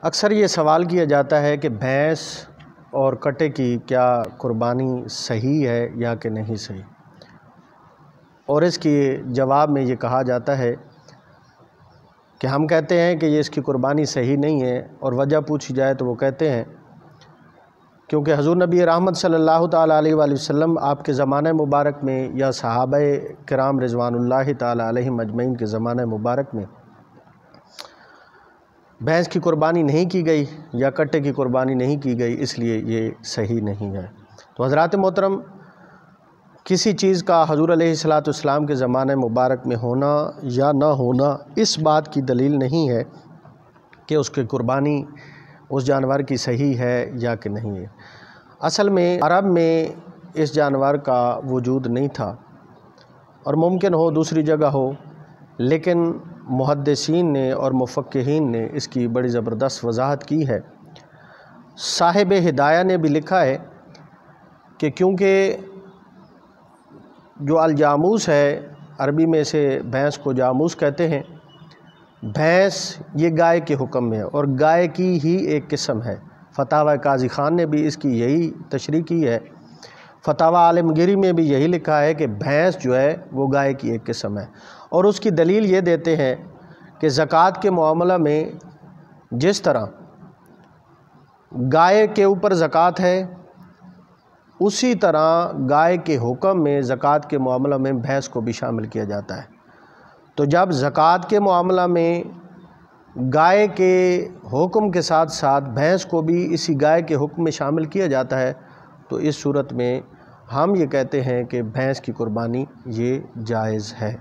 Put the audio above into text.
اکثر یہ سوال کیا جاتا ہے کہ بھینس اور کٹے کی کیا قربانی صحیح ہے یا کہ نہیں صحیح، اور اس کی جواب میں یہ کہا جاتا ہے کہ ہم کہتے ہیں کہ یہ اس کی قربانی صحیح نہیں ہے، اور وجہ پوچھی جائے تو وہ کہتے ہیں کیونکہ حضور نبی رحمت صلی اللہ تعالیٰ علیہ وآلہ وسلم آپ کے زمانہ مبارک میں یا صحابہ کرام رضوان اللہ تعالیٰ علیہم اجمعین کے زمانہ مبارک میں بھینس کی قربانی نہیں کی گئی یا کٹے کی قربانی نہیں کی گئی، اس لیے یہ صحیح نہیں ہے۔ تو حضرات محترم، کسی چیز کا حضور علیہ السلام کے زمانہ مبارک میں ہونا یا نہ ہونا اس بات کی دلیل نہیں ہے کہ اس کی قربانی اس جانور کی صحیح ہے یا کہ نہیں ہے۔ اصل میں عرب میں اس جانور کا وجود نہیں تھا، اور ممکن ہو دوسری جگہ ہو، لیکن محدثین نے اور مفقہین نے اس کی بڑی زبردست وضاحت کی ہے۔ صاحب ہدایہ نے بھی لکھا ہے کہ کیونکہ جو الجاموس ہے، عربی میں سے بھینس کو جاموس کہتے ہیں، بھینس یہ گائے کے حکم میں ہے اور گائے کی ہی ایک قسم ہے۔ فتاوی قاضی خان نے بھی اس کی یہی تشریح کی ہے، فتاوی عالمگیری میں بھی یہی لکھا ہے کہ بھینس جو ہے وہ گائے کی ایک قسم ہے، اور اس کی دلیل یہ دیتے ہیں کہ زکوٰۃ کے معاملہ میں جس طرح گائے کے اوپر زکوٰۃ ہے، اسی طرح گائے کے حکم میں زکوٰۃ کے معاملہ میں بھینس کو بھی شامل کیا جاتا ہے۔ تو جب زکوٰۃ کے معاملہ میں گائے کے حکم کے ساتھ ساتھ بھینس کو بھی اسی گائے کے حکم میں شامل کیا جاتا ہے، تو اس صورت میں ہم یہ کہتے ہیں کہ بھینس کی قربانی یہ جائز ہے۔